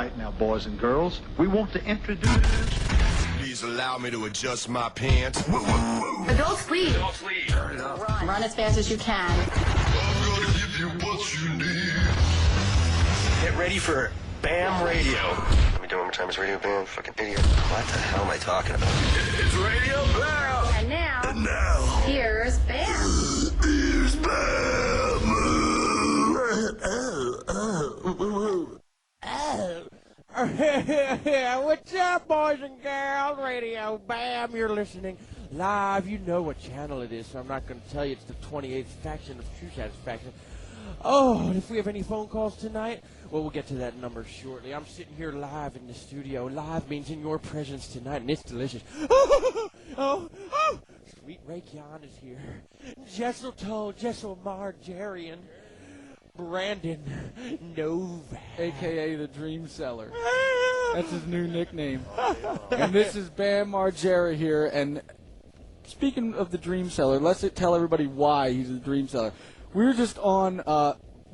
right now, boys and girls. We want to introduce... Please allow me to adjust my pants. Adults, please. Adults, please. Turn it up. Run as fast as you can. I'm gonna give you what you need. Get ready for BAM Radio. Let me do it one more time. It's Radio BAM. Fucking idiot. What the hell am I talking about? It's Radio BAM. And now, here's Bam. Here's BAM. What's up, boys and girls? Radio BAM, you're listening live. You know what channel it is, so I'm not going to tell you. It's the 28th faction of True Satisfaction. Oh, and if we have any phone calls tonight, well, we'll get to that number shortly. I'm sitting here live in the studio. Live means in your presence tonight, and it's delicious. Oh, Sweet Ray Kyan is here. Jessel Toe, Jessel Margarian. Brandon Novak, a.k.a. the Dream Seller. That's his new nickname. And this is Bam Margera here. And speaking of the Dream Seller, let's tell everybody why he's the Dream Seller. We were just on,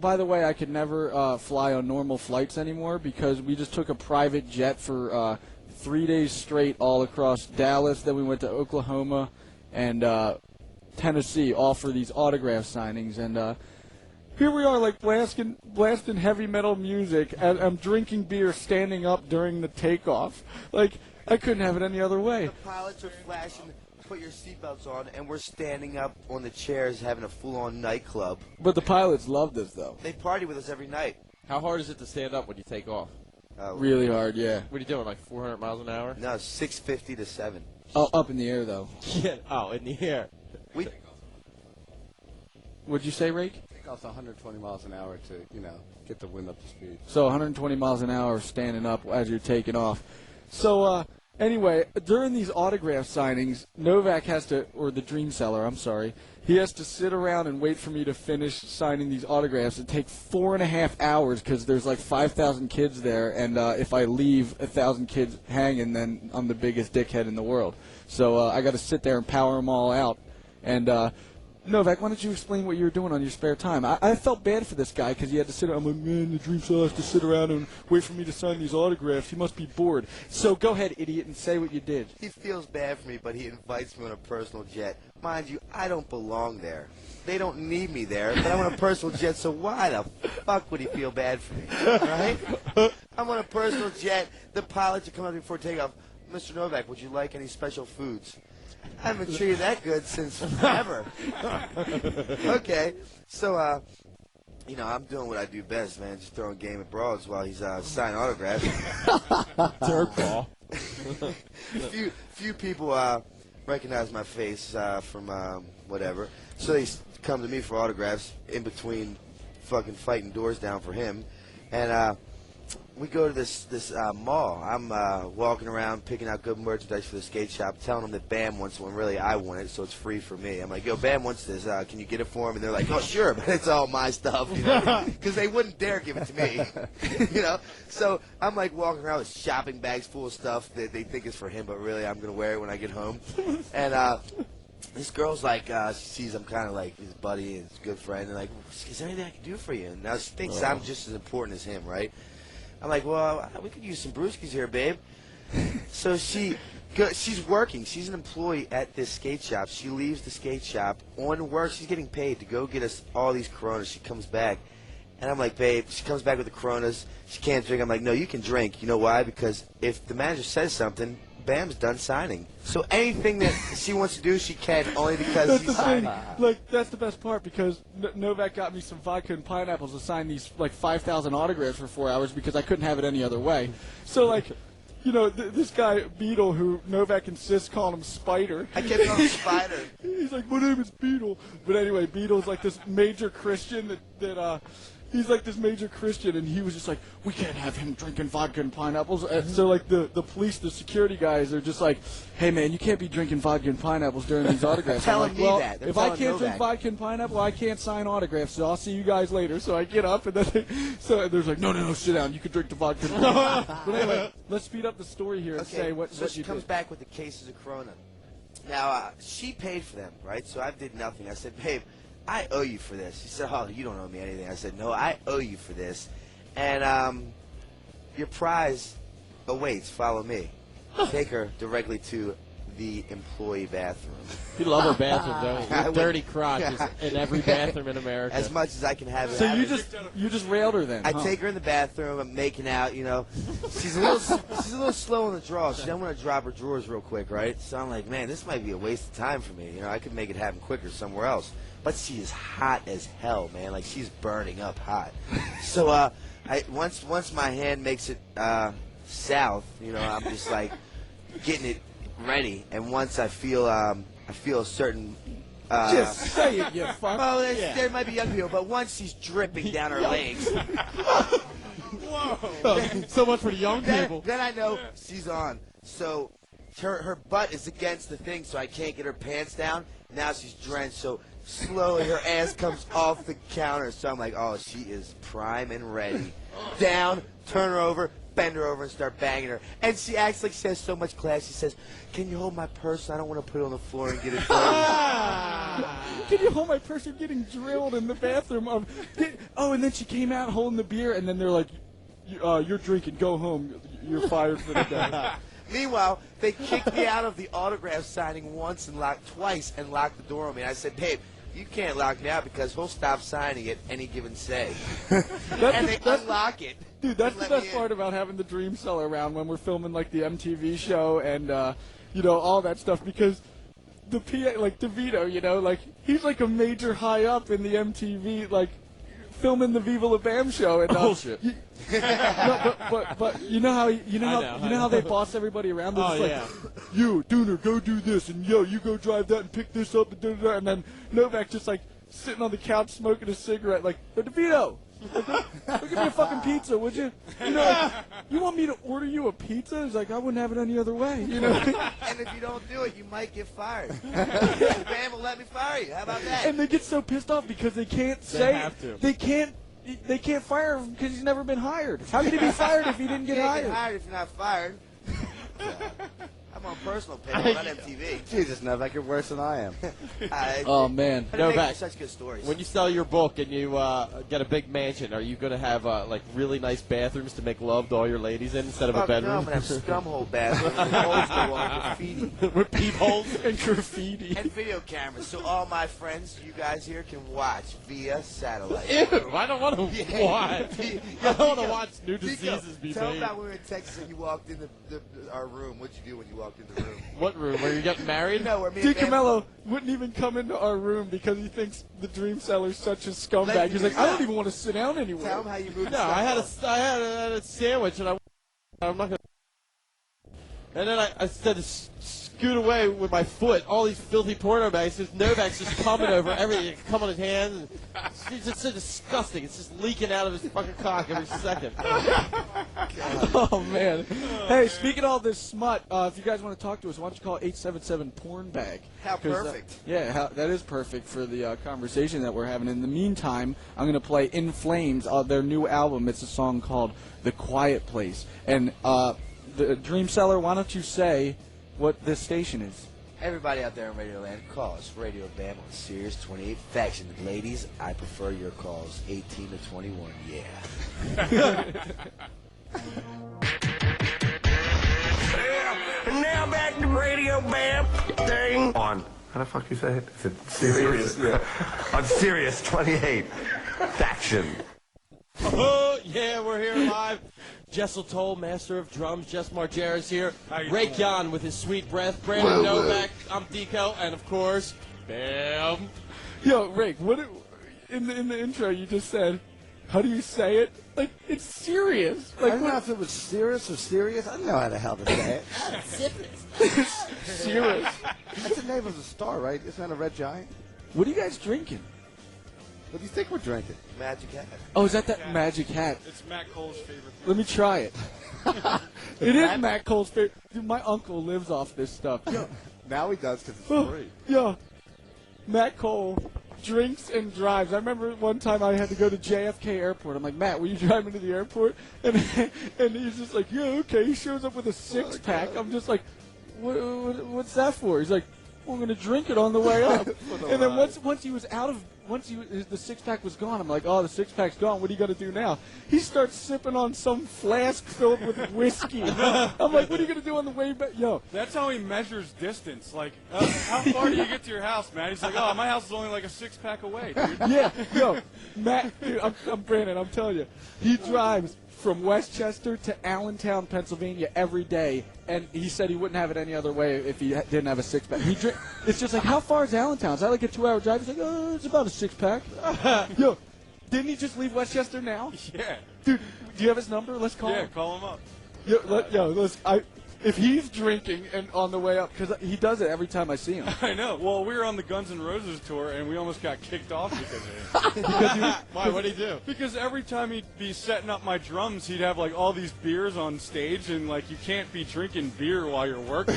by the way, I could never fly on normal flights anymore because we just took a private jet for 3 days straight all across Dallas. Then we went to Oklahoma and Tennessee, all for these autograph signings. And here we are, like, blasting heavy metal music, and I'm drinking beer standing up during the takeoff. Like, I couldn't have it any other way. The pilots are flashing, put your seatbelts on, and we're standing up on the chairs having a full-on nightclub. But the pilots love this, though. They party with us every night. How hard is it to stand up when you take off? Really hard, yeah. What are you doing, like 400 miles an hour? No, 650 to 7. Oh, up in the air, though. Yeah. Oh, in the air. What'd you say, Rake? Off 120 miles an hour to, get the wind up to speed. So 120 miles an hour standing up as you're taking off. So, anyway, during these autograph signings, Novak has to, or the Dream Seller, I'm sorry, he has to sit around and wait for me to finish signing these autographs. It takes 4.5 hours because there's like 5,000 kids there, and if I leave 1,000 kids hanging, then I'm the biggest dickhead in the world. So I got to sit there and power them all out. And Novak, why don't you explain what you were doing on your spare time? I felt bad for this guy because he had to sit around. I'm like, man, the Dream Seller has to sit around and wait for me to sign these autographs. He must be bored. So go ahead, idiot, and say what you did. He feels bad for me, but he invites me on a personal jet. Mind you, I don't belong there. They don't need me there, but I'm on a personal jet, so why the fuck would he feel bad for me, right? I'm on a personal jet. The pilots are coming up before takeoff. Mr. Novak, would you like any special foods? I haven't been treated that good since forever. Okay, so, I'm doing what I do best, man, just throwing game at broads while he's signing autographs. Dirtball. Few people recognize my face from whatever, so they come to me for autographs in between fucking fighting doors down for him, and we go to this mall. I'm walking around picking out good merchandise for the skate shop, telling them that Bam wants one. Really, I want it, so it's free for me. I'm like, yo, Bam wants this. Can you get it for him? And they're like, oh, sure, but it's all my stuff, because they wouldn't dare give it to me, So I'm like walking around with shopping bags full of stuff that they think is for him, but really I'm going to wear it when I get home. And this girl's like, she sees I'm kind of like his buddy and his good friend, and like, is there anything I can do for you? And now she thinks I'm just as important as him, right? I'm like, well, we could use some brewskis here, babe. So she's working. She's an employee at this skate shop. She leaves the skate shop on work. She's getting paid to go get us all these Coronas. She comes back, and I'm like, babe, she comes back with the Coronas. She can't drink. I'm like, no, you can drink. You know why? Because if the manager says something, Bam's done signing. So anything that she wants to do, she can, only because he's signing. Like, that's the best part, because Novak got me some vodka and pineapples to sign these, like, 5,000 autographs for 4 hours because I couldn't have it any other way. So, like, this guy, Beetle, who Novak insists calling him Spider. I kept calling him Spider. He's like, my name is Beetle. But anyway, Beetle's like this major Christian that he's like this major Christian, and he was just like, we can't have him drinking vodka and pineapples. And so, like, the police, the security guys are just like, hey, man, you can't be drinking vodka and pineapples during these autographs. Telling like, me well, that. They're if I telling can't Novak. drink vodka and pineapple, I can't sign autographs, so I'll see you guys later. So I get up, and then there's like, no, sit down. You can drink the vodka and pineapple. But anyway, let's speed up the story here and say what so she you comes did. back with the cases of Corona. Now, she paid for them, right? So I did nothing. I said, babe, I owe you for this. She said, oh, you don't owe me anything. I said, no, I owe you for this. And your prize awaits. Follow me. Take her directly to the employee bathroom. You love her bathroom, don't you? Your dirty crotch is in every bathroom in America. As much as I can have it. So you just railed her then? I take her in the bathroom. I'm making out. You know, she's a little slow on the draw. She don't want to drop her drawers real quick, right? So I'm like, man, this might be a waste of time for me. You know, I could make it happen quicker somewhere else. But she is hot as hell, man. Like she's burning up hot. So once my hand makes it south, you know, I'm just like getting it ready, and once I feel a certain just say it, you fuck. Well, there might be young people, but once she's dripping down her legs, whoa! So much for the young people. Then I know she's on. So her butt is against the thing, so I can't get her pants down. Now she's drenched, so slowly her ass comes off the counter. So I'm like, oh, she is prime and ready. Down, turn her over, bend her over and start banging her. And she acts like she has so much class. She says, can you hold my purse? I don't want to put it on the floor and get it dirty. Can you hold my purse? You're getting drilled in the bathroom. And then she came out holding the beer, and then they're like, you're drinking. Go home. You're fired for the day. Meanwhile, they kicked me out of the autograph signing once and twice and locked the door on me. And I said, babe, you can't lock me out because he'll stop signing at any given say. And they unlock it. Dude, that's the best part about having the Dream Cellar around when we're filming like the MTV show and all that stuff, because the PA, like DeVito, like he's like a major high up in the MTV, like filming the Viva La Bam show. And bullshit. But you know how they boss everybody around. They're just like, you, Dooner, go do this, and yo, you go drive that and pick this up, and then Novak just like sitting on the couch smoking a cigarette, like, hey, DeVito, go give me a fucking pizza, would you? You want me to order you a pizza? He's like, I wouldn't have it any other way, And if you don't do it, you might get fired. Bam will let me fire you. How about that? And they get so pissed off because they can't they can't fire him because he's never been hired. How can he be fired if he didn't get hired? Get hired if you're not fired. I'm on personal payroll, not MTV. Jesus, Novak, you're worse than I am. Oh, man. Novak, such good stories. When you sell your book and you get a big mansion, are you going to have like really nice bathrooms to make love to all your ladies in instead of a bedroom? No, I'm going to have scumhole bathrooms with holes to walk, graffiti. With peepholes and graffiti. And video cameras, so all my friends, you guys here, can watch via satellite. Ew, I don't want to watch. I don't want to watch new diseases be Tell made. about when we were in Texas and you walked in our room. What'd you do when you walked in the room? What room? Were you getting married? No, where me and DiCarmelo wouldn't even come into our room because he thinks the Dream Cellar's such a scumbag. He's like, I don't even want to sit down anywhere. Tell him how you moved. No, I had a sandwich and I'm not gonna. And then I said to scoot away with my foot. All these filthy porno bags. There's Novak's just coming over everything. Come on his hands. And it's just so disgusting. It's just leaking out of his fucking cock every second. Oh, man. Hey, speaking of all this smut, if you guys want to talk to us, why don't you call 877-PORN-BAG? How perfect. That is perfect for the conversation that we're having. In the meantime, I'm going to play In Flames, their new album. It's a song called The Quiet Place. And the Dream Cellar, why don't you say what this station is? Everybody out there in Radio Land, call us. Radio Bam on Sirius 28 Faction. Ladies, I prefer your calls. 18 to 21, yeah. And now back to Radio Bam thing. On. How the fuck you say it? Is it Sirius? Yeah. On Sirius 28 Faction. Oh, yeah, we're here live. Jessel Toll, master of drums. Jess Margera's here. Ray Kyan with his sweet breath. Brandon Novak. I'm Deco. And, of course, Bam. Yo, Rick, what in the intro you just said, how do you say it? Like, it's serious. Like, I don't know if it was Sirius or Sirius. I don't know how the hell to say it. Serious. That's the name of the star, right? Isn't that a red giant? What are you guys drinking? What do you think we're drinking? Magic hat. Oh, is that magic hat? It's Matt Cole's favorite. Let me try it. It is Matt Cole's favorite. Dude, my uncle lives off this stuff. Yo, Now he does because it's free. yo, Matt Cole drinks and drives. I remember one time I had to go to JFK Airport. I'm like, Matt, will you drive me to the airport? And he's just like, yeah, okay. He shows up with a six-pack. I'm just like, what's that for? He's like, well, I'm going to drink it on the way up. And then once he was out of the six-pack was gone, I'm like, oh, the six-pack's gone. What are you going to do now? He starts sipping on some flask filled with whiskey. I'm like, what are you going to do on the way back? Yo. That's how he measures distance. Like, how far do you get to your house, Matt? He's like, oh, my house is only like a six-pack away, dude. Yeah, yo, Matt, dude, I'm Brandon, I'm telling you. He drives from Westchester to Allentown, Pennsylvania every day, and he said he wouldn't have it any other way if he didn't have a six-pack. It's just like, how far is Allentown? Is that like a 2-hour drive? He's like, oh, it's about a six-pack. Yo, didn't he just leave Westchester now? Yeah. Dude, do you have his number? Let's call him. Yeah, call him up. If he's drinking and on the way up, because he does it every time I see him. I know. Well, we were on the Guns N' Roses tour, and we almost got kicked off because of it. Why? What'd he do? Because every time he'd be setting up my drums, he'd have, like, all these beers on stage, and, like, you can't be drinking beer while you're working.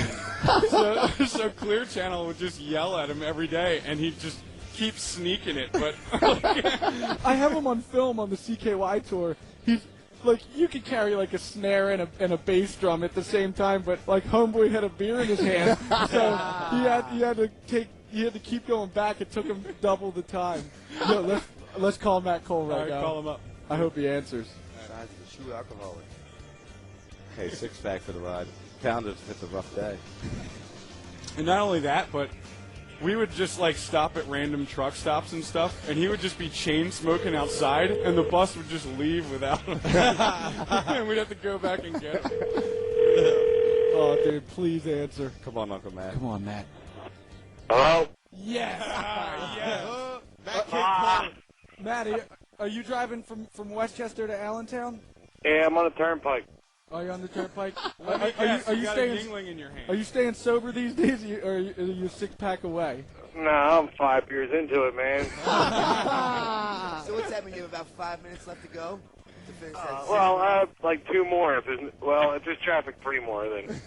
so Clear Channel would just yell at him every day, and he'd just keep sneaking it. But I have him on film on the CKY tour. He's... Like, you could carry, like, a snare and a bass drum at the same time, but, like, homeboy had a beer in his hand, so he had to keep going back. It took him double the time. Yo, let's call Matt Cole right now. Call him up. I hope he answers. Signs of a true alcoholic. Hey, six-pack for the ride. Pounded if it's a rough day. And not only that, but we would just, like, stop at random truck stops and stuff, and he would just be chain smoking outside, and the bus would just leave without him. And we'd have to go back and get him. Oh, dude, please answer. Come on, Uncle Matt. Come on, Matt. Hello? Yes! Yes. Matt, are you driving from Westchester to Allentown? Yeah, I'm on the turnpike. Are you on the turnpike? Are you got a Yingling in your hand? Are you staying sober these days, or are you a six-pack away? No, I'm 5 years into it, man. So what's that mean? You have about 5 minutes left to go to finish that? Well, I have like 2 more. If there's traffic, 3 more then.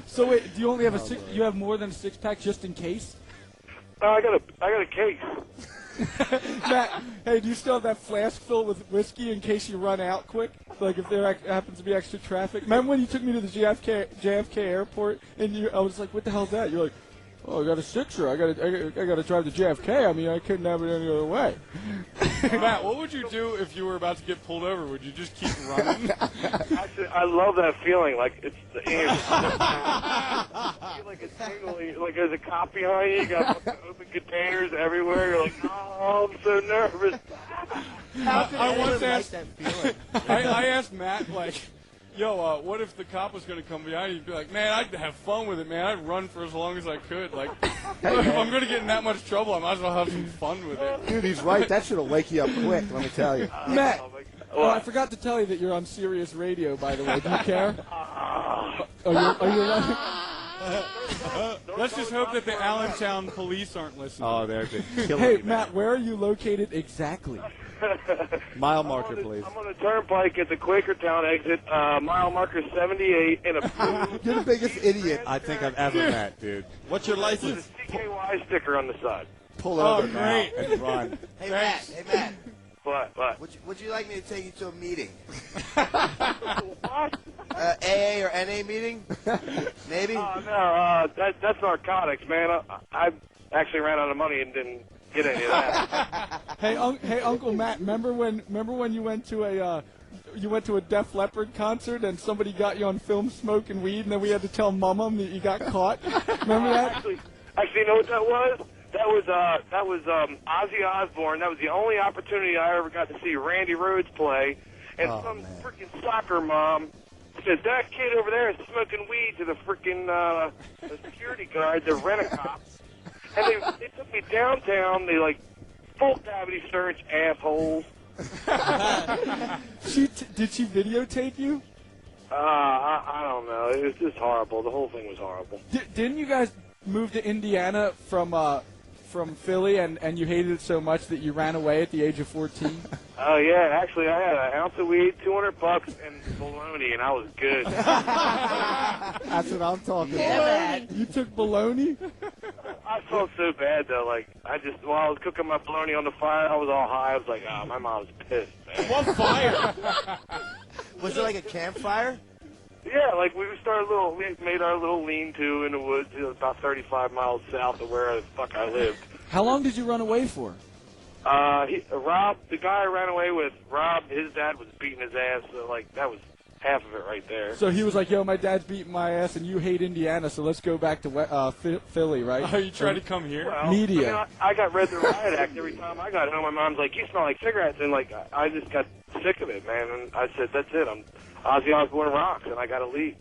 So wait, do you only have you have more than a six-pack just in case? I got a case. Matt, hey, do you still have that flask filled with whiskey in case you run out quick? Like if there happens to be extra traffic? Remember when you took me to the JFK airport and I was like, what the hell's that? You're like, oh, I got a sixer. I got to drive to JFK. I mean, I couldn't have it any other way. Matt, what would you do if you were about to get pulled over? Would you just keep running? Actually, I love that feeling. Like it's the air. You feel like it's tingling. Like there's a cop behind you. You got open containers everywhere. You're like, oh, I'm so nervous. I once asked that feeling. I asked Matt, like, yo, what if the cop was going to come behind you? He'd be like, man, I'd have fun with it, man. I'd run for as long as I could. Like, if I'm going to get in that much trouble, I might as well have some fun with it. Dude, he's right. That should have wake you up quick, let me tell you. Matt, I forgot to tell you that you're on Sirius Radio, by the way. Do you care? Are you running? Let's just hope that the Allentown police aren't listening. Oh, they're good. Hey, Matt, where are you located exactly? Mile marker, please. I'm on the turnpike at the Quakertown exit, mile marker 78 in a You're the biggest idiot. I think I've ever met, dude. What's your with license? a CKY sticker on the side. Pull over great. now and run. Hey, Matt. What? Would you like me to take you to a meeting? What? AA or NA meeting? Maybe? No, that's narcotics, man. I actually ran out of money and didn't get any of that. Hey, Uncle Matt, remember when you went to a Def Leppard concert and somebody got you on film smoking weed and then we had to tell Mum that you got caught? Remember that? Actually, you know what that was? That was Ozzy Osbourne. That was the only opportunity I ever got to see Randy Rhoads play. And some freaking soccer mom said, that kid over there is smoking weed to the freaking the security guard, the rent-a-cop. And they took me downtown. They, like, full cavity search, assholes. Did she videotape you? I don't know. It was just horrible. The whole thing was horrible. Didn't you guys move to Indiana from Philly and you hated it so much that you ran away at the age of 14? Oh, yeah. Actually, I had an ounce of weed, $200, and bologna, and I was good. That's what I'm talking about. You took bologna? I felt so bad, though. Like, while I was cooking my bologna on the fire, I was all high. I was like, oh, my mom's pissed, man. What fire? Was it like a campfire? Yeah, like we made our little lean-to in the woods, about 35 miles south of where the fuck I lived. How long did you run away for? Rob, the guy I ran away with, Rob, his dad was beating his ass, so, like, that was half of it right there. So he was like, yo, my dad's beating my ass, and you hate Indiana, so let's go back to Philly, right? Oh, you tried to come here? Well, Media. I mean, I got read the riot act every time I got home. My mom's like, you smell like cigarettes, and, like, I just got sick of it, man, and I said, that's it, I'm Ozzy Osbourne rocks, and I got to leave.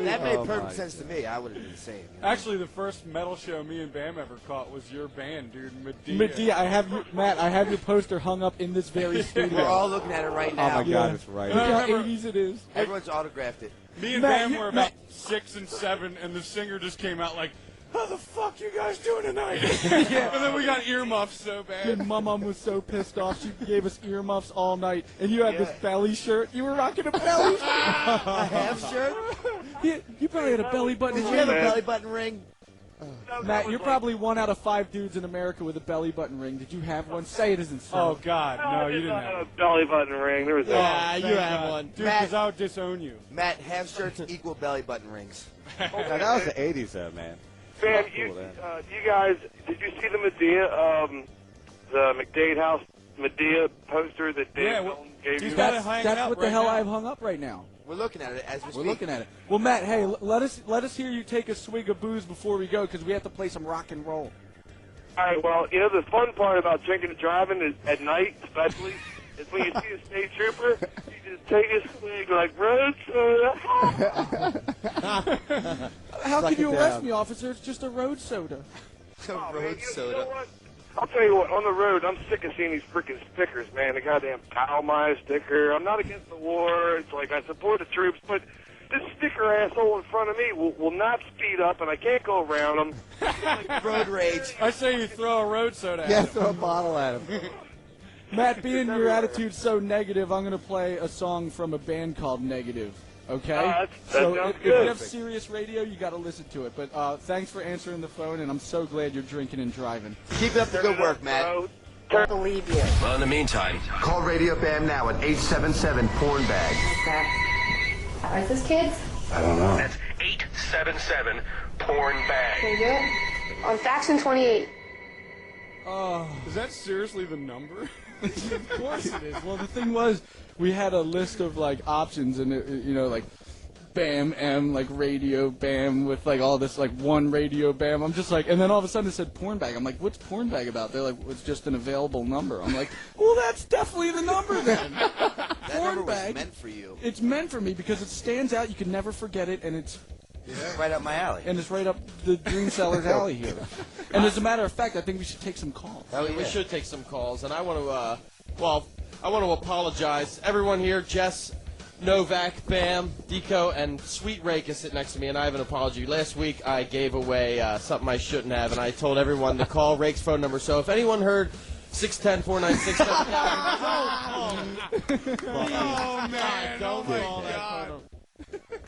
That made perfect sense to me. I would have been the same. Actually, the first metal show me and Bam ever caught was your band, dude, Medea. Medea, Matt, I have your poster hung up in this very studio. We're all looking at it right now. Oh my God, it's right. Look how 80s it is. Everyone's autographed it. Me and Bam were about 6 and 7, and the singer just came out like, how the fuck you guys doing tonight? And then we got earmuffs so bad. And my mom was so pissed off. She gave us earmuffs all night. And you had this belly shirt. You were rocking a belly shirt. A half shirt? You probably had a belly button Did ring. you have a belly button ring? Matt, you're probably 1 out of 5 dudes in America with a belly button ring. Did you have one? Say it isn't so. Oh, God, no, you didn't have a belly button ring. There was Yeah, you have one. Dude, because I would disown you. Matt, half shirts equal belly button rings. Now, that was the 80s, though, man. Man, Cool, you guys, did you see the Medea, the McDade House Medea poster that Dave Milton gave you? That's what the hell I have hung up right now. We're looking at it as we speak. We're looking at it. Well, Matt, hey, let us hear you take a swig of booze before we go, because we have to play some rock and roll. All right, well, you know, the fun part about drinking and driving is at night, especially, is when you see a state trooper, you just take a swig like, road soda. How can you arrest me, officer? It's just a road soda. Road soda. You know what? I'll tell you what, on the road, I'm sick of seeing these freaking stickers, man. The goddamn Palmai sticker. I'm not against the war. It's like I support the troops, but this sticker asshole in front of me will not speed up, and I can't go around him. Like road rage. I say you throw a road soda at Yeah, him. throw a bottle at him. Matt, being your attitude so negative, I'm going to play a song from a band called Negative. Okay? That So sounds if good. you have Sirius Radio, you got to listen to it. But thanks for answering the phone, and I'm so glad you're drinking and driving. Keep up the good work, Matt. Don't believe you. Well, in the meantime, Call Radio Bam now at 877-PORN-BAG. Are this kids? I don't know. that's 877 porn bag. Can you do it? On faction 28. Is that seriously the number? Of course it is. Well, the thing was, we had a list of, like, options, and, like, Bam, M, like, radio, Bam, with, like, all this, like, one radio, Bam. I'm just like, and then all of a sudden it said porn bag. I'm like, what's porn bag about? They're like, it's just an available number. I'm like, well, that's definitely the number then. That Porn number was bag. meant for you. It's meant for me because it stands out. You can never forget it, and it's Right up my alley. and it's right up the Dream Seller's alley here. And as a matter of fact, I think we should take some calls. Oh, yeah. We should take some calls, and I want to, I want to apologize. Everyone here, Jess, Novak, Bam, Deco, and Sweet Rake is sitting next to me, and I have an apology. Last week, I gave away something I shouldn't have, and I told everyone to call Rake's phone number. So if anyone heard 610-496... Oh, man. Don't my call that God. phone.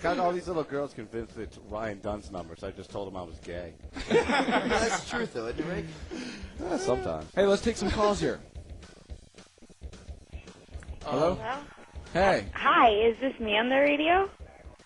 Got all these little girls convinced it's Ryan Dunn's number, so I just told them I was gay. That's the truth, though, isn't it, Rick? Sometimes. Hey, let's take some calls here. Hello? Hey. Hi, is this me on the radio?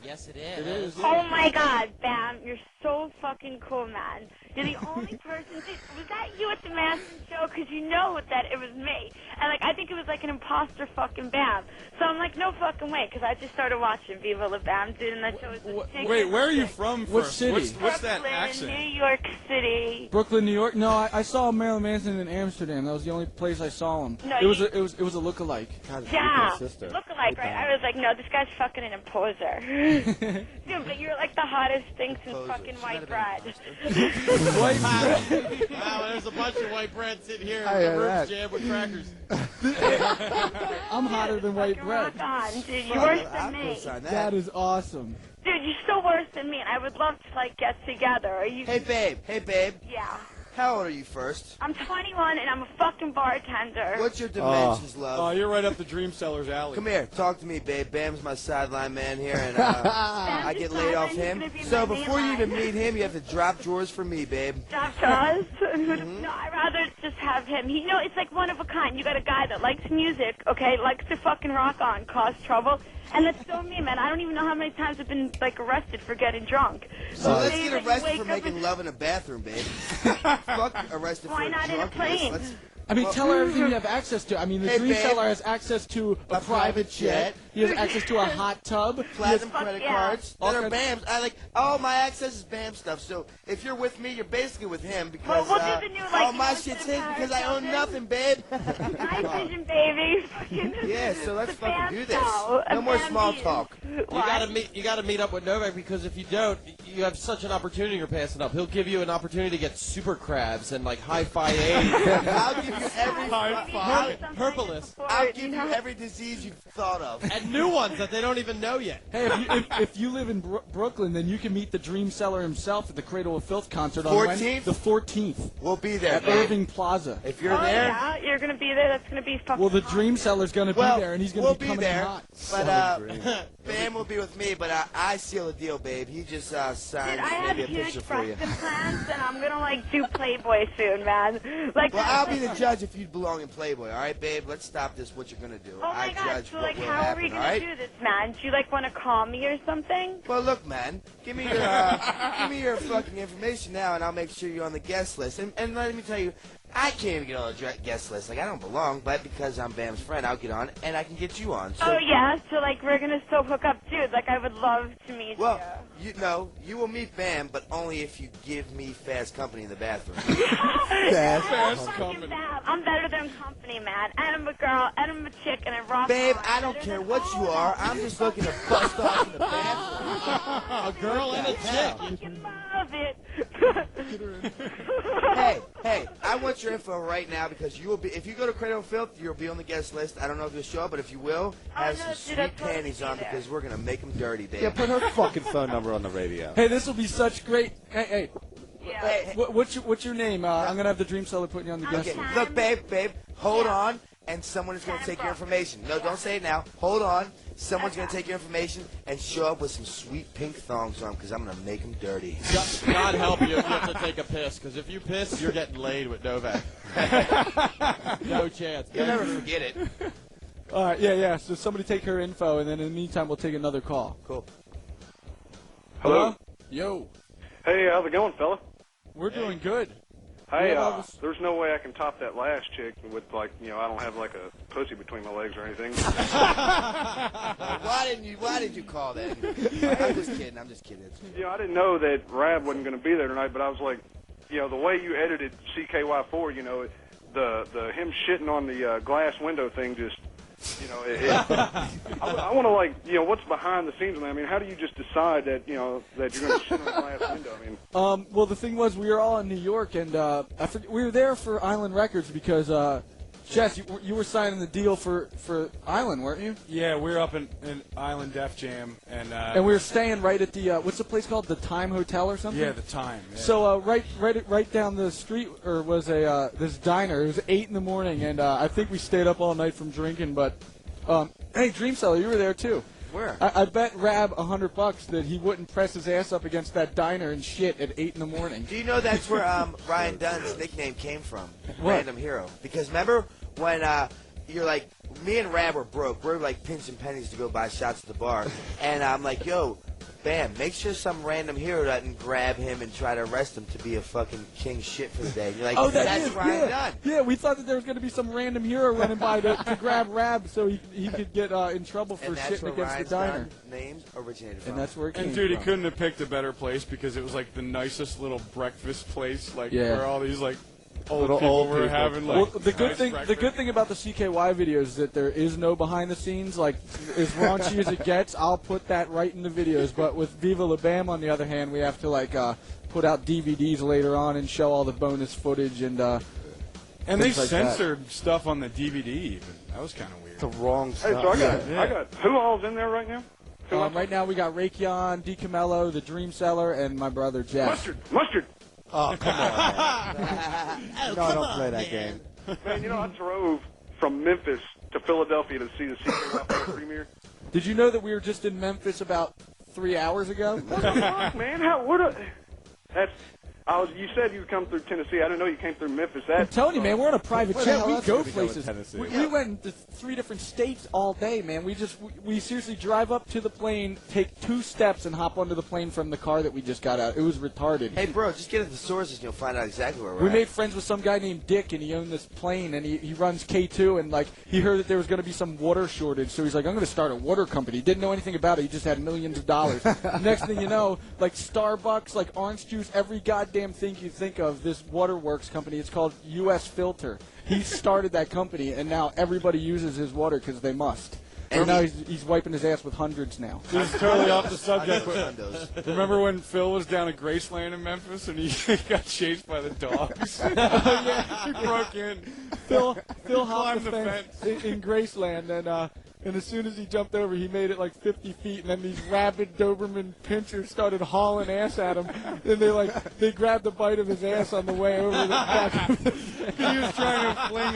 Yes, it is. It is. Oh my God, Bam, you're so fucking cool, man. You're the only person. Was that you at the Manson show? Because you know that it was me, and like I think it was like an imposter fucking Bam. So I'm like, no fucking way, because I just started watching Viva La Bam, dude, and that show was ridiculous. Wait, where are you from What first? city? What's that Brooklyn, accent? New York City. Brooklyn, New York. No, I saw Marilyn Manson in Amsterdam. That was the only place I saw him. No, it was a lookalike. Yeah, sister. look-alike, right? I was like, no, this guy's fucking an imposer. Dude, but you're like the hottest thing since fucking white bread. White bread. Wow, there's a bunch of white bread sitting here. I The hear roof's that. jammed with crackers. I'm hotter than white Fucking bread. rock on, dude. You're worse than me. Co-sign That is awesome. Dude, you're still worse than me, and I would love to, like, get together. Are you... Hey, babe. Yeah. How old are you first? I'm 21, and I'm a fucking bartender. What's your dimensions, Oh, love? you're right up the Dream Seller's alley. Come here, talk to me, babe. Bam's my sideline man here, and I get laid off him. So before you even meet him, you have to drop drawers for me, babe. Drop drawers? No, I'd rather just have him. It's like one of a kind. You got a guy that likes music, okay, likes to fucking rock on, cause trouble, and that's so me, man. I don't even know how many times I've been, like, arrested for getting drunk. So let's get arrested for making love in a bathroom, babe. Fuck arrested for Why not in a plane? I mean, tell her everything you have access to. I mean, the Dream Seller has access to a private jet. He has access to a hot tub. Platinum credit cards. That are BAMs. All my access is BAM stuff. So if you're with me, you're basically with him because we'll do the new, like, all my shit's his because I own nothing, babe. Night vision, baby. Yeah, so let's fucking do this. now. No more BAM small means- talk. You gotta meet up with Novak because if you don't, you have such an opportunity you're passing up. He'll give you an opportunity to get super crabs and like hi-fi AIDS. I'll give you every Herbalist. I'll give you every disease you've thought of. And new ones that they don't even know yet. Hey, if you live in Brooklyn, then you can meet the Dream Seller himself at the Cradle of Filth concert on 14th? The 14th. We'll be there. At Irving Plaza. If you're Oh, there, yeah, you're going to be there. That's going to be fucking Well, the Dream Seller's going to be there, and he's going to we'll be coming there. in hot. But Bam will be with me, but I seal the deal, babe. He just signed Dude, I have maybe a huge picture for you. breakfast plans, and I'm going to, like, do Playboy soon, man. Like, Well, I'll be the judge if you belong in Playboy, all right, babe? Let's stop this. What you're gonna do? Oh my I God! judge So, what like, will how are we happen, all gonna right? do this, man? Do you like want to call me or something? Well, look, man. Give me your fucking information now, and I'll make sure you're on the guest list. And let me tell you, I can't even get on the guest list. Like, I don't belong, but because I'm Bam's friend, I'll get on, and I can get you on. So, Oh yeah. So like we're gonna still hook up, dude. Like I would love to meet well, you will meet Bam, but only if you give me fast company in the bathroom. Fast company. I'm better than company, man. And I'm a girl, and I'm a chick, and I rock. Babe, on. I don't care what you are. I'm just looking to bust off in the bathroom. A girl and a chick. You love it. Hey, I want your info right now because you will be. If you go to Cradle of Filth, you'll be on the guest list. I don't know if you'll show up, but if you will, have some sweet panties on because we're gonna make them dirty, babe. Yeah, put her fucking phone number on the radio. Hey, this will be such great. Hey. Yeah. What's your name? I'm gonna have the Dream Seller putting you on the guest Okay, list. look, babe, hold on, and someone is gonna take your information. No, don't say it now. Hold on. Someone's gonna take your information and show up with some sweet pink thongs on because I'm gonna make them dirty. God help you if you have to take a piss, because if you piss, you're getting laid with Novak. No chance. You'll never forget it. All right, yeah. So somebody take her info, and then in the meantime, we'll take another call. Cool. Hello? Yo. Hey, how's it going, fella? We're doing good. Hey, there's no way I can top that last chick with, like, I don't have, like, a pussy between my legs or anything. Why did you call that? I'm just kidding. I didn't know that Rab wasn't going to be there tonight, but I was like, the way you edited CKY4, the him shitting on the glass window thing just, I want to, like, what's behind the scenes of that? I mean, how do you just decide that, that you're going to shit on a glass window? I mean, Well, the thing was, we were all in New York, and we were there for Island Records because, Jess, you were signing the deal for Island, weren't you? Yeah, we're up in Island Def Jam, and we were staying right at the what's the place called? The Time Hotel or something? Yeah, the Time. Yeah. So right down the street was a this diner. It was 8 in the morning, and I think we stayed up all night from drinking. But hey, Dream Seller, you were there too. Where? I bet Rab $100 that he wouldn't press his ass up against that diner and shit at 8 in the morning. Do you know that's where Ryan Dunn's nickname came from? What? Random Hero. Because remember when you're like, me and Rab were broke. We're like pinching pennies to go buy shots at the bar. And I'm like, yo, Bam, make sure some random hero doesn't grab him and try to arrest him to be a fucking king shit for the day. And you're like, that's Ryan Dunn. Yeah, we thought that there was going to be some random hero running by to grab Rab so he could get in trouble for shitting against Ryan's the diner. Names originated from. And that's where it came And dude, he from. couldn't have picked a better place because it was like the nicest little breakfast place, like Yeah. where all these like old Little people old were people. having like. Well, the good nice thing breakfast. about the CKY videos is that there is no behind the scenes. Like as raunchy as it gets, I'll put that right in the videos. But with Viva La Bam, on the other hand, we have to like put out DVDs later on and show all the bonus footage and. And they things like that. censored stuff on the DVD. Even that was kind of weird. The wrong hey, stuff. so I got who all's in there right now? Right now we got Rakion, DiCamillo, the Dream Seller, and my brother Jeff. Mustard. Oh, come on, man. No, don't play that game. Man, I drove from Memphis to Philadelphia to see the CKY4 premiere. Did you know that we were just in Memphis about 3 hours ago? What the fuck, man? You said you would come through Tennessee. I didn't know you came through Memphis. I'm telling you, man, we're on a private Where the jet. hell We else go would we go in places. Tennessee? We went to 3 different states all day, man. We seriously drive up to the plane, take 2 steps, and hop onto the plane from the car that we just got out. It was retarded. Hey, bro, just get at the sources and you'll find out exactly where we're We at. made friends with some guy named Dick, and he owned this plane, and he runs K2, and, like, he heard that there was going to be some water shortage, so he's like, I'm going to start a water company. Didn't know anything about it. He just had millions of dollars. Next thing you know, like Starbucks, like orange juice, every goddamn thing you think of, this waterworks company, it's called U.S. Filter. He started that company, and now everybody uses his water because they must. And now he's wiping his ass with hundreds now. This is totally off the subject, but remember when Phil was down at Graceland in Memphis and he got chased by the dogs? Yeah, he broke in. Phil hopped Climbed the the fence in Graceland, and as soon as he jumped over, he made it like 50 feet, and then these rabid Doberman pinchers started hauling ass at him. And they grabbed a bite of his ass on the way over the back of the fence. He was trying to fling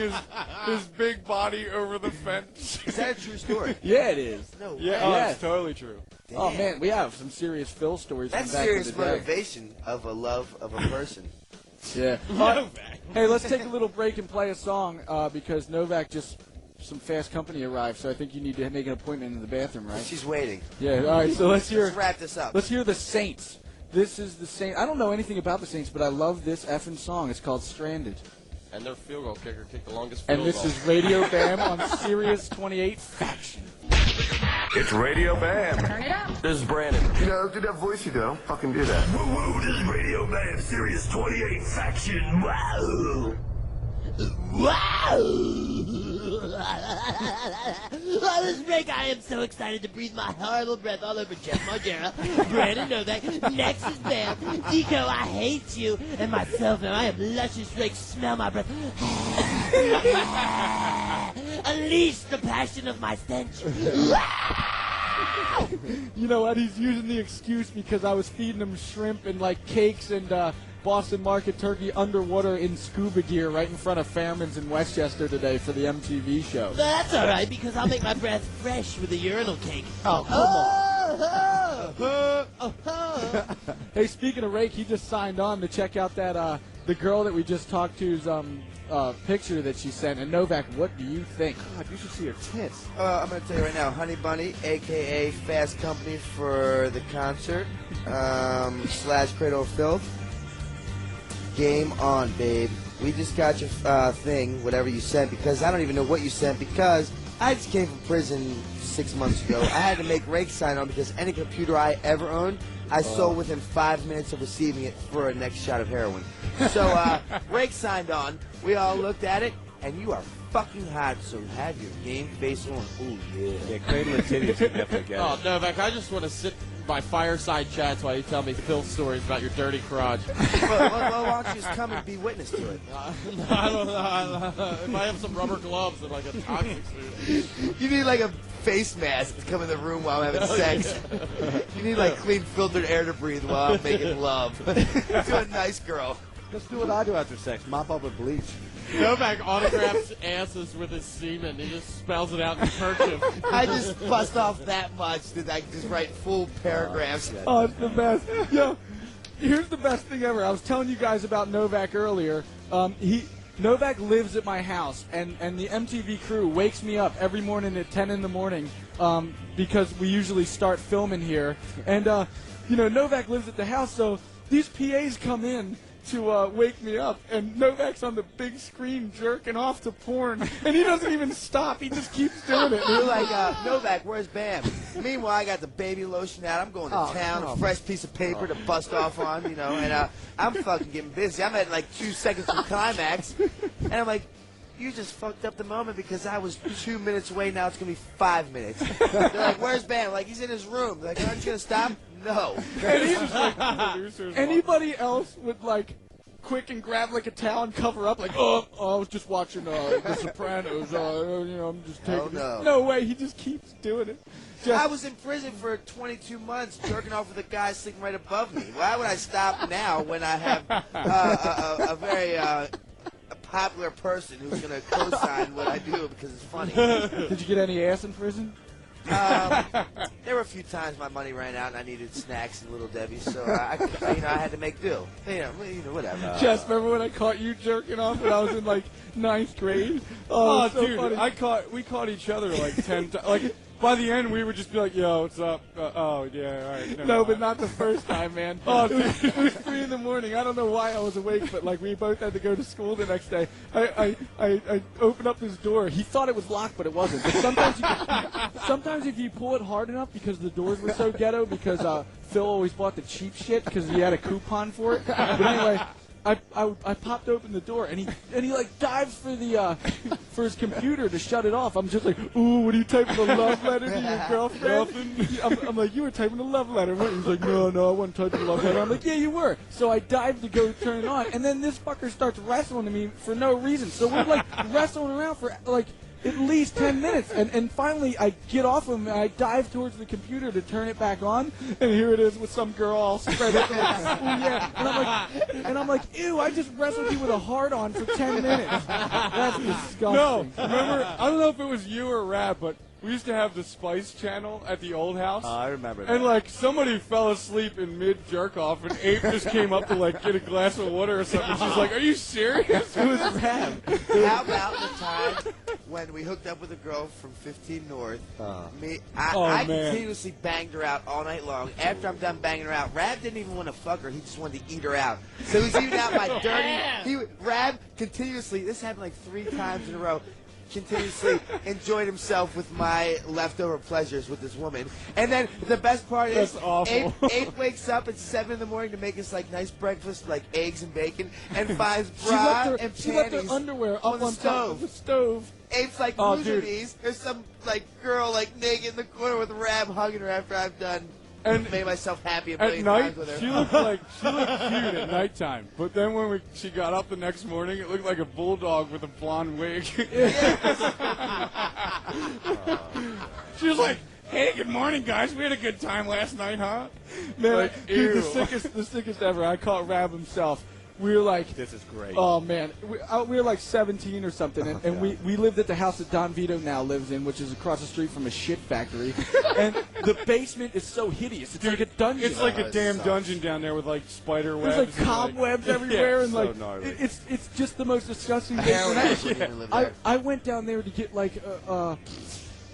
his big body over the fence. Is that a true story? Yeah, it is. No way. Yeah, oh, it's totally true. Damn. Oh, man, we have some serious Phil stories That's from back serious in the day. motivation of a love of a person. Yeah. Hey, let's take a little break and play a song because Novak just... Some fast company arrived, so I think you need to make an appointment in the bathroom, right? She's waiting. Yeah, all right, so let's wrap this up. Let's hear the Saints. This is the Saints. I don't know anything about the Saints, but I love this effing song. It's called Stranded. And their field goal kicker kicked the longest field And goal. this is Radio Bam on Sirius 28 Faction. It's Radio Bam. Turn it up. This is Brandon. You know, do that voice you do. Don't fucking do that. Woo woo, this is Radio Bam, Sirius 28 Faction. Wow. Oh, this break, I am so excited to breathe my horrible breath all over Jeff Margera, Brandon Novak, Nexus Bam, Deco, I hate you, and myself, and I am luscious Drake, smell my breath. Unleash the passion of my stench. You know what? He's using the excuse because I was feeding him shrimp and like cakes and Boston Market turkey underwater in scuba gear right in front of Fairman's in Westchester today for the MTV show. That's all right, because I'll make my breath fresh with a urinal cake. Oh, come on. Hey, speaking of Rake, he just signed on to check out that the girl that we just talked to's picture that she sent. And Novak, what do you think? God, you should see her tits. I'm going to tell you right now, Honey Bunny, a.k.a. Fast Company for the concert, / Cradle of Filth. Game on, babe. We just got your thing, whatever you sent, because I don't even know what you sent, because I just came from prison 6 months ago. I had to make Rake sign on because any computer I ever owned, I sold within 5 minutes of receiving it for a next shot of heroin. So Rake signed on. We all looked at it, and you are fucking hot, so have your game face on. Ooh, yeah. Yeah, Cradle and Titties can definitely get Oh, it. Novak, I just want to sit by fireside chats while you tell me Phil stories about your dirty crotch. well, why don't you just come and be witness to it? I don't know. If I have some rubber gloves and like a toxic suit. You need like a face mask to come in the room while I'm having sex. You need like clean filtered air to breathe while I'm making love. To a nice girl. Let's do what I do after sex. Mop up with bleach. Novak autographs asses with his semen. He just spells it out in kerchief. I just bust off that much that I can just write full paragraphs. Oh, it's the best. Yo, here's the best thing ever. I was telling you guys about Novak earlier. Novak lives at my house, and the MTV crew wakes me up every morning at 10 in the morning because we usually start filming here. And, Novak lives at the house, so these PAs come in to wake me up, and Novak's on the big screen jerking off to porn, and he doesn't even stop. He just keeps doing it. You're like, Novak, where's Bam? Meanwhile, I got the baby lotion out. I'm going to town, a fresh piece of paper to bust off on, and I'm fucking getting busy. I'm at like 2 seconds from climax, and I'm like, you just fucked up the moment because I was 2 minutes away. Now it's going to be 5 minutes. They're like, where's Bam? Like, he's in his room. They're like, aren't you going to stop? No. And he's like, anybody else would like quick and grab like a towel and cover up like, I was just watching The Sopranos. I'm just taking no. No way. He just keeps doing it. I was in prison for 22 months jerking off with a guy sitting right above me. Why would I stop now when I have a very a popular person who's going to co-sign what I do because it's funny? Did you get any ass in prison? There were a few times my money ran out and I needed snacks and Little Debbie's, so I had to make do. Whatever. Just remember when I caught you jerking off when I was in like 9th grade? Oh, so dude, funny. we caught each other like 10 times. Like, by the end, we would just be like, yo, what's up? Oh, yeah, all right. No, but not the first time, man. It was 3 in the morning. I don't know why I was awake, but like we both had to go to school the next day. I opened up his door. He thought it was locked, but it wasn't. But sometimes if you pull it hard enough, because the doors were so ghetto, because Phil always bought the cheap shit because he had a coupon for it. But anyway. I popped open the door and he like dives for his computer to shut it off. I'm just like, ooh, what are you typing a love letter to your girlfriend? I'm like, you were typing a love letter. He's like, no, I wasn't typing a love letter. I'm like, yeah, you were. So I dived to go turn it on, and then this fucker starts wrestling to me for no reason. So we're like wrestling around for like at least 10 minutes, and finally I get off him and I dive towards the computer to turn it back on, and here it is with some girl all spread out. Yeah. And I'm like, ew, I just wrestled you with a hard-on for 10 minutes. That's disgusting. No, remember, I don't know if it was you or Rab, but we used to have the Spice channel at the old house. I remember that. And, like, somebody fell asleep in mid-jerk-off, and Abe just came up to, like, get a glass of water or something. She's like, are you serious? It was Rab. How about the time when we hooked up with a girl from 15 North? I continuously banged her out all night long. After I'm done banging her out, Rab didn't even want to fuck her. He just wanted to eat her out. So he's eating out my dirty... Rab continuously... This happened like 3 times in a row. Continuously enjoyed himself with my leftover pleasures with this woman. And then the best part is Abe wakes up at 7 in the morning to make us like nice breakfast, like eggs and bacon, and finds bra and panties she left her underwear up on top of the stove. Abe's like, losing these. There's some like girl like naked in the corner with Rab hugging her after I've done and made myself happy a million times with her. She looked cute at nighttime, but then when she got up the next morning, it looked like a bulldog with a blonde wig. She was like, hey, good morning, guys. We had a good time last night, huh? Man, like, dude, the sickest ever. I caught Rab himself. We were like, this is great. Oh, man. We were like 17 or something, and we lived at the house that Don Vito now lives in, which is across the street from a shit factory. And the basement is so hideous. It's like a dungeon. It's like a damn dungeon down there with like spider webs. There's like cobwebs everywhere, and like so it's just the most disgusting thing. I went down there to get like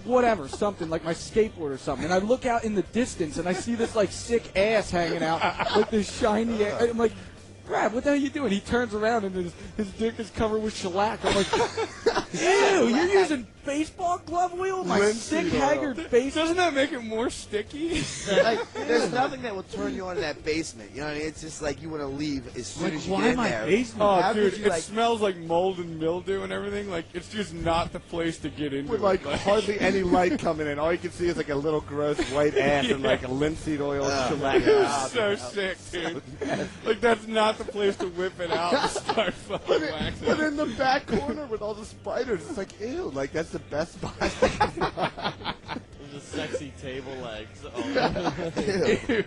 whatever, something like my skateboard or something, and I look out in the distance and I see this like sick ass hanging out, like this shiny ass. I'm like, Brad, what the hell are you doing? He turns around and his dick is covered with shellac. I'm like, ew, you're using baseball glove wheel? My sick, haggard face. Doesn't that make it more sticky? Like, there's nothing that will turn you on in that basement. You know what I mean? It's just like you want to leave as soon as you get in there. Oh, dude, it smells like mold and mildew and everything. Like, it's just not the place to get into. With like hardly any light coming in. All you can see is like a little gross white ass and like a linseed oil shellac. It's so sick, dude. Like, that's not the place to whip it out and start fucking waxing. But in the back corner with all the spiders, it's like, ew, like that's the best spot. There's sexy table legs. Ew.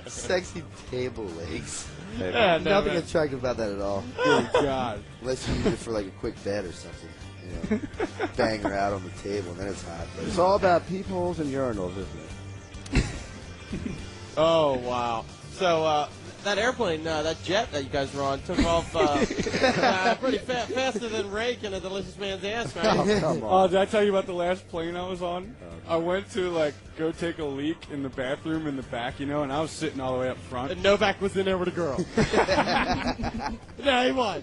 Sexy table legs. Yeah, nothing attractive about that at all. Oh, God. Unless you use it for like a quick bed or something. You know, bang her out on the table, and then it's hot. But it's all about peepholes and urinals, isn't it? Oh, wow. So, that airplane, that jet that you guys were on, took off pretty faster than Rake in a delicious man's ass, right? Oh, come on. Did I tell you about the last plane I was on? I went to, like, go take a leak in the bathroom in the back, you know, and I was sitting all the way up front. And Novak was in there with a girl. No, he won.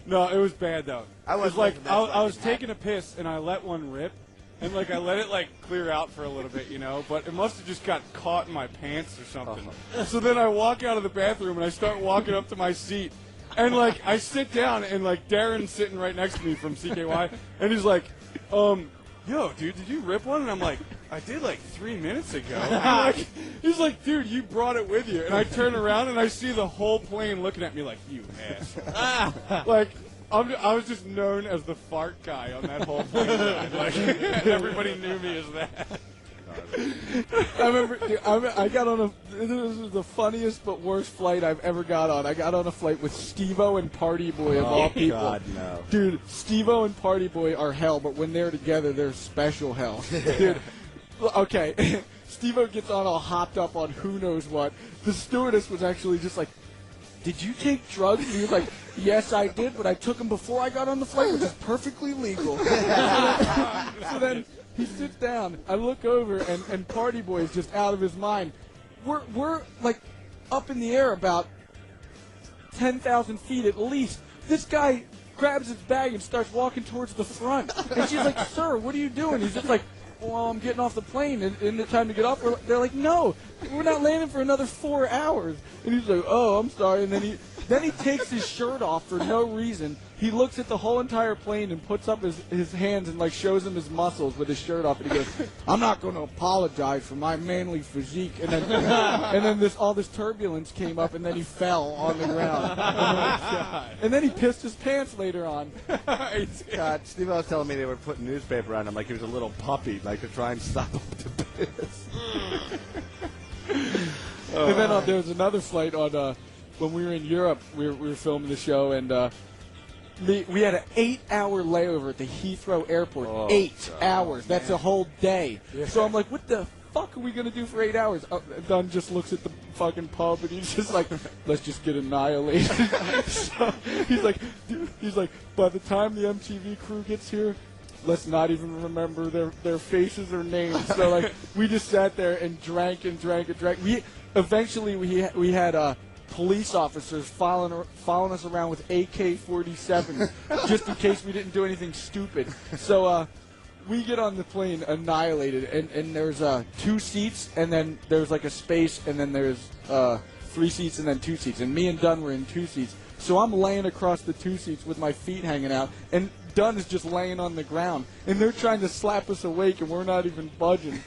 No, it was bad, though. I was I was taking a piss, and I let one rip. And, like, I let it, like, clear out for a little bit, you know, but it must have just got caught in my pants or something. So then I walk out of the bathroom, and I start walking up to my seat. And, like, I sit down, and, like, Darren's sitting right next to me from CKY, and he's like, yo, dude, did you rip one? And I'm like, I did, like, 3 minutes ago. He's like, dude, you brought it with you. And I turn around, and I see the whole plane looking at me like, you asshole. Like... I was just known as the fart guy on that whole plane ride. Like, everybody knew me as that. I remember, dude, I got on this was the funniest but worst flight I've ever got on. I got on a flight with Steve-O and Party Boy of all people. God, no. Dude, Steve-O and Party Boy are hell, but when they're together, they're special hell. Dude, Okay, Steve-O gets on all hopped up on who knows what. The stewardess was actually just like, did you take drugs? And he was like, yes, I did, but I took them before I got on the flight, which is perfectly legal. So then he sits down. I look over, and Party Boy is just out of his mind. We're like up in the air about 10,000 feet at least. This guy grabs his bag and starts walking towards the front. And she's like, sir, what are you doing? He's just like, well, I'm getting off the plane. Isn't it time to get off? They're like, no, we're not landing for another 4 hours. And he's like, oh, I'm sorry. And then he takes his shirt off for no reason. He looks at the whole entire plane and puts up his hands and like shows him his muscles with his shirt off. And he goes, I'm not going to apologize for my manly physique. And then all this turbulence came up, and then he fell on the ground. And then he pissed his pants later on. God, Steve was telling me they were putting newspaper on him like he was a little puppy, like to try and stop him to piss. And then there was another flight on when we were in Europe. We were filming the show, and we had an 8-hour layover at the Heathrow Airport. Oh, 8 God, hours. That's a whole day. Yeah. So I'm like, what the fuck are we going to do for 8 hours? Dunn just looks at the fucking pub, and he's just like, let's just get annihilated. So he's like, by the time the MTV crew gets here, let's not even remember their faces or names. So like, we just sat there and drank and drank and drank. We had police officers following us around with AK-47 just in case we didn't do anything stupid. So we get on the plane annihilated, and there's 2 seats, and then there's like a space, and then there's 3 seats, and then 2 seats. And me and Dunn were in 2 seats. So I'm laying across the 2 seats with my feet hanging out, and Dunn is just laying on the ground. And they're trying to slap us awake, and we're not even budging.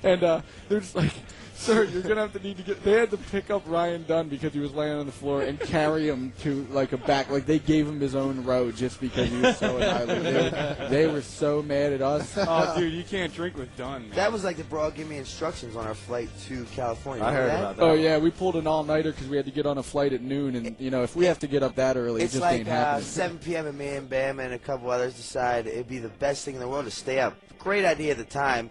And they're just like, sir, you're going to have to need to get... They had to pick up Ryan Dunn because he was laying on the floor and carry him to, like, a back... Like, they gave him his own row just because he was so annihilated. They were so mad at us. Oh, dude, you can't drink with Dunn, man. That was like the broad give me instructions on our flight to California. I heard about that. Oh, yeah, we pulled an all-nighter because we had to get on a flight at noon. And, you know, if we have to get up that early, it It's just like ain't happening. 7 p.m. and me and Bam and a couple others decide it'd be the best thing in the world to stay up. Great idea at the time.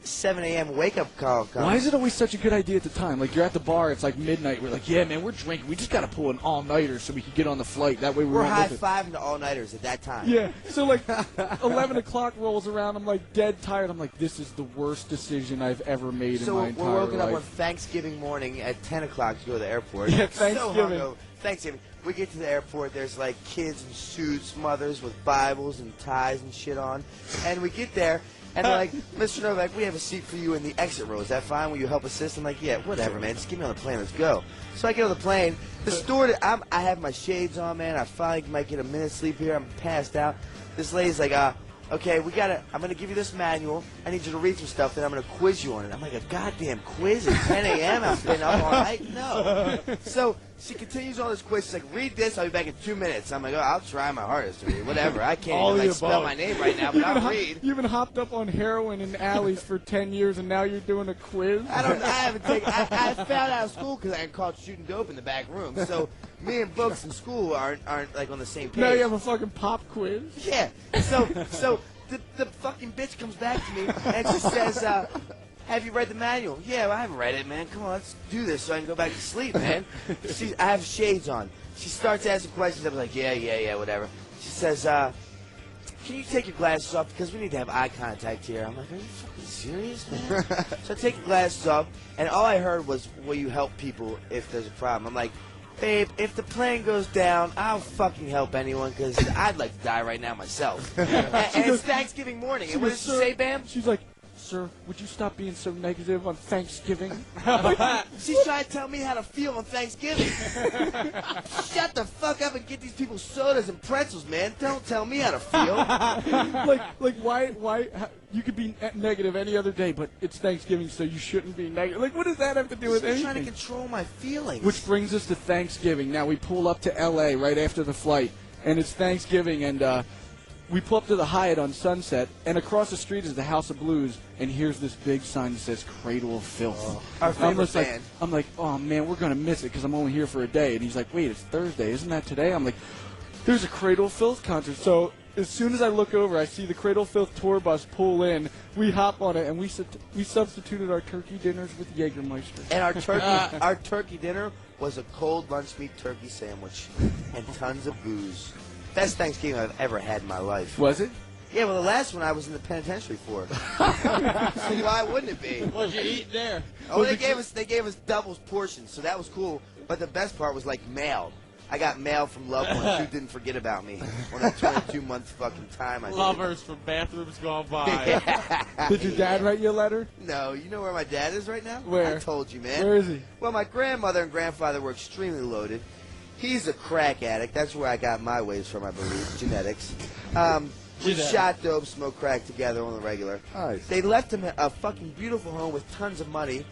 7 a.m. wake-up call comes. Why is it always such a good idea at the time? Like, you're at the bar, it's like midnight. We're like, yeah, man, we're drinking. We just got to pull an all-nighter so we can get on the flight. That way We're not looking. high-fiving the all-nighters at that time. Yeah, so like 11 o'clock rolls around. I'm like dead tired. I'm like, this is the worst decision I've ever made in my entire life. So we're woken up on Thanksgiving morning at 10 o'clock to go to the airport. Yeah, Thanksgiving. So Thanksgiving. We get to the airport. There's like kids in suits, mothers with Bibles and ties and shit on. And we get there. And they're like, Mr. Novak, we have a seat for you in the exit row. Is that fine? Will you help assist? I'm like, yeah, whatever, man. Just get me on the plane. Let's go. So I get on the plane. The steward, I have my shades on, man. I finally might get a minute's sleep here. I'm passed out. This lady's like, okay, I'm going to give you this manual. I need you to read some stuff, then I'm going to quiz you on it. I'm like, a goddamn quiz at 10 a.m.? I've been up all night? No. So she continues on this quiz. She's like, read this. I'll be back in 2 minutes. I'm like, oh, I'll try my hardest to read. Whatever. I can't even spell my name right now, but I'll read. You've been hopped up on heroin in alleys for 10 years, and now you're doing a quiz? I found out of school because I got caught shooting dope in the back room. So me and books in school aren't like on the same page. Now you have a fucking pop quiz? Yeah. So the fucking bitch comes back to me and she says, have you read the manual? Yeah, well, I haven't read it, man. Come on, let's do this so I can go back to sleep, man. I have shades on. She starts asking questions. I'm like, yeah, whatever. She says, can you take your glasses off because we need to have eye contact here? I'm like, are you fucking serious, man? So I take the glasses off, and all I heard was, will you help people if there's a problem? I'm like, babe, if the plane goes down, I'll fucking help anyone because I'd like to die right now myself. And it's Thanksgiving morning. And what does she say, Bam? She's like, sir, would you stop being so negative on Thanksgiving? She's trying to tell me how to feel on Thanksgiving. Shut the fuck up and get these people sodas and pretzels, man. Don't tell me how to feel. like why? You could be negative any other day, but it's Thanksgiving, so you shouldn't be negative. Like, what does that have to do with anything? I'm trying to control my feelings. Which brings us to Thanksgiving. Now, we pull up to L.A. right after the flight, and it's Thanksgiving, and we pull up to the Hyatt on Sunset, and across the street is the House of Blues, and here's this big sign that says Cradle of Filth. Our favorite band. I'm like, oh, man, we're going to miss it because I'm only here for a day. And he's like, wait, it's Thursday. Isn't that today? I'm like, there's a Cradle of Filth concert. So as soon as I look over, I see the Cradle Filth tour bus pull in. We hop on it, and we substituted our turkey dinners with Jägermeister. And our turkey dinner was a cold lunch meat turkey sandwich and tons of booze. Best Thanksgiving I've ever had in my life. Was it? Yeah, well, the last one I was in the penitentiary for. So why wouldn't it be? What did you eat there? Oh, they gave us doubles portions, so that was cool. But the best part was like mail. I got mail from loved ones who didn't forget about me on that 22-month fucking time. Lovers from bathrooms gone by. Did your dad write you a letter? No, you know where my dad is right now? Where? I told you, man. Where is he? Well, my grandmother and grandfather were extremely loaded. He's a crack addict. That's where I got my ways from, I believe. Genetics. We shot dope, smoked crack together on the regular. Nice. They left him a fucking beautiful home with tons of money.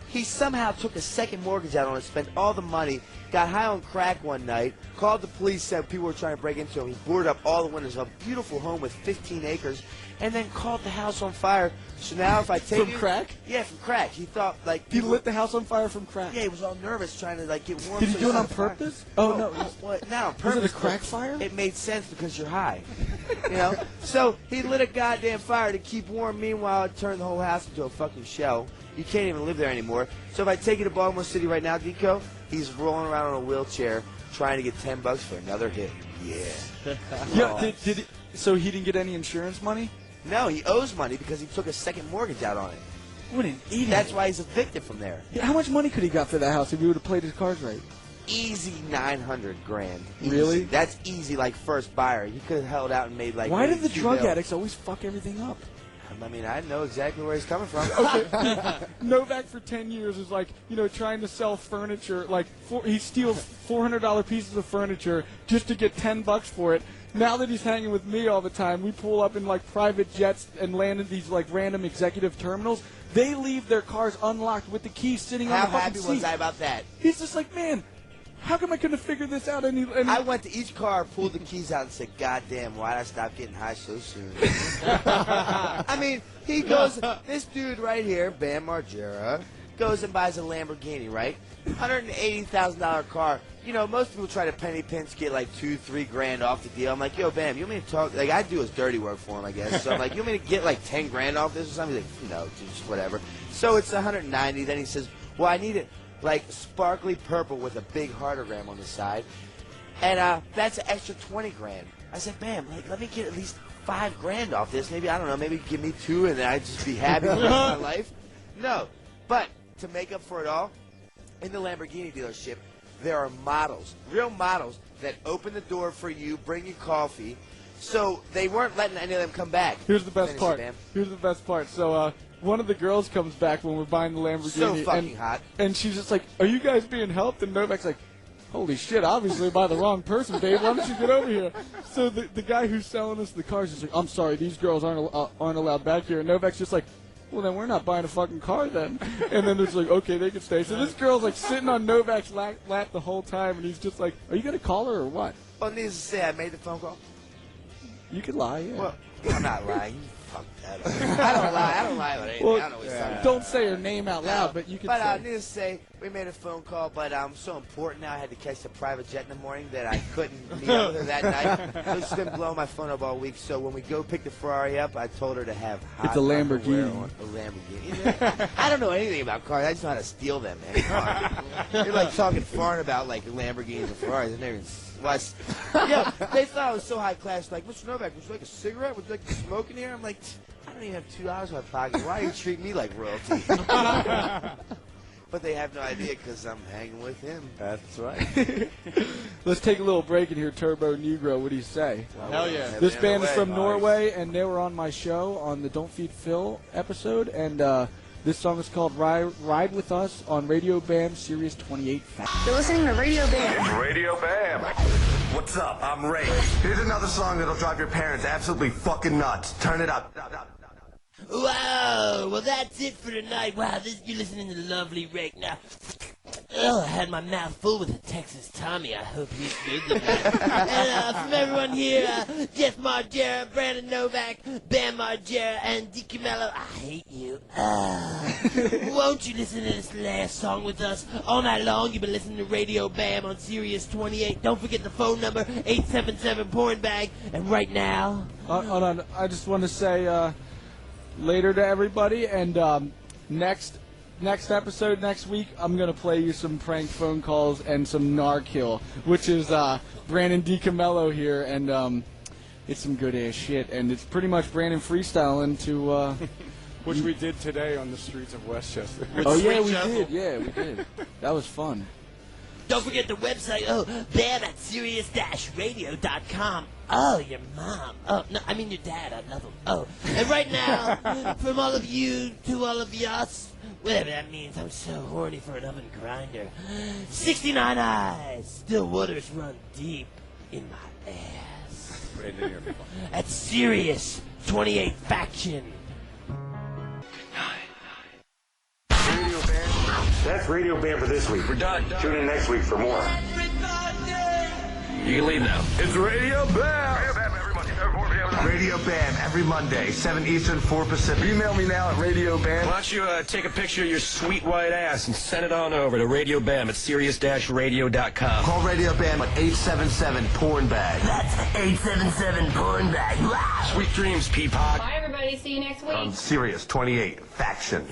He somehow took a second mortgage out on it, spent all the money, got high on crack one night, called the police, said people were trying to break into him. He boarded up all the windows of a beautiful home with 15 acres, and then called the house on fire. So now if I take From crack? Yeah, from crack. He thought, like... He lit the house on fire from crack? Yeah, he was all nervous trying to, like, get warm. Did he so do it on set fire. purpose? Oh, no. What? Not on purpose. Was it a crack fire? It made sense because you're high. You know? So he lit a goddamn fire to keep warm. Meanwhile, it turned the whole house into a fucking shell. You can't even live there anymore. So if I take you to Baltimore City right now, Deco, he's rolling around in a wheelchair trying to get $10 for another hit. Yeah. Yeah. So he didn't get any insurance money? No, he owes money because he took a second mortgage out on it. What an idiot. That's why he's evicted from there. Yeah, how much money could he got for that house if he would have played his cards right? Easy $900 grand. Easy. Really? That's easy, like first buyer. He could have held out and made like. Why did the $2 drug bills. addicts always fuck everything up? I mean, I know exactly where he's coming from. Okay. Novak for 10 years is like, trying to sell furniture. Like, he steals $400 pieces of furniture just to get $10 for it. Now that he's hanging with me all the time, we pull up in like private jets and land in these like random executive terminals. They leave their cars unlocked with the keys sitting on the fucking seat. How happy was I about that? He's just like, man, how come I couldn't have figured this out? I went to each car, pulled the keys out, and said, God damn, why'd I stop getting high so soon? I mean, he goes, this dude right here, Bam Margera, goes and buys a Lamborghini, right? $180,000 car. Most people try to penny pinch, get like $2-3 grand off the deal. I'm like, yo, Bam, you want me to talk? Like, I do his dirty work for him, I guess. So I'm like, you want me to get like 10 grand off this or something? He's like, no, just whatever. So it's 190. Then he says, well, I need it like sparkly purple with a big heartogram on the side, and that's an extra 20 grand. I said, Bam, like, let me get at least 5 grand off this. Maybe, I don't know, maybe give me 2 and then I'd just be happy with my life. No, but to make up for it all, in the Lamborghini dealership, there are models, real models, that open the door for you, bring you coffee. So they weren't letting any of them come back. Here's the best part. Here's the best part. So one of the girls comes back when we're buying the Lamborghini. So fucking hot. And she's just like, are you guys being helped? And Novak's like, holy shit, obviously by the wrong person, babe. Why don't you get over here? So the guy who's selling us the cars is like, I'm sorry, these girls aren't allowed back here. And Novak's just like, well, then we're not buying a fucking car then. And then there's like, okay, they can stay. So this girl's like sitting on Novak's lap the whole time, and he's just like, are you going to call her or what? Well, needless to say, I made the phone call. You could lie, yeah. Well, I'm not lying. Fuck that. I don't lie about anything. Well, I don't know don't say her name out loud, but you can say. But needless to say, we made a phone call, but I'm so important now I had to catch the private jet in the morning that I couldn't meet up with her that night. So she's been blowing my phone up all week. So when we go pick the Ferrari up, I told her to have hot It's a Lamborghini. underwear on. A Lamborghini. I don't know anything about cars. I just know how to steal them, man. You're like talking foreign about like Lamborghinis and Ferraris. I've never even watched. Yeah, they thought I was so high class. Like, Mr. Novak, would you like a cigarette? Would you like to smoke in here? I'm like, I don't even have $2 in my pocket. Why do you treat me like royalty? But they have no idea because I'm hanging with him. That's right. Let's take a little break and hear Turbo Negro. What do you say? Hell yeah. This band is from Norway, and they were on my show on the Don't Feed Phil episode, and this song is called Ride With Us on Radio BAM Sirius 28. You're listening to Radio BAM. Radio Bam. What's up? I'm Ray. Here's another song that'll drive your parents absolutely fucking nuts. Turn it up. Wow, well that's it for tonight. Wow, you're listening to lovely Rick now. Oh, I had my mouth full with a Texas Tommy. I hope he's good tonight. And from everyone here, Jeff Margera, Brandon Novak, Bam Margera, and DQ Mello, I hate you. Won't you listen to this last song with us? All night long, you've been listening to Radio Bam on Sirius 28. Don't forget the phone number, 877-PORN-BAG. And right now... Hold on. I just want to say later to everybody, and next episode next week, I'm going to play you some prank phone calls and some Narkill, which is Brandon DiCamello here, and it's some good-ass shit, and it's pretty much Brandon freestyling to... Which we did today on the streets of Westchester. Oh, yeah, we did. Yeah, we did. That was fun. Don't forget the website, bam at Sirius-radio.com. Oh, your mom. Oh, no, I mean your dad. I love him. Oh, and right now, from all of you to all of us, whatever that means, I'm so horny for an oven grinder. 69 eyes, still waters run deep in my ass. At Sirius 28 Faction. That's Radio Bam for this week. We're done. Tune in next week for more. You can leave now. It's Radio Bam. Radio Bam every Monday, 7 Eastern, 4 Pacific. Email me now at Radio Bam. Why don't you take a picture of your sweet white ass and send it on over to Radio Bam at Sirius-radio.com. Call Radio Bam at 877-PORN-BAG. That's 877-PORN-BAG. Sweet dreams, Peapod. Bye, everybody. See you next week. On Sirius 28 Faction.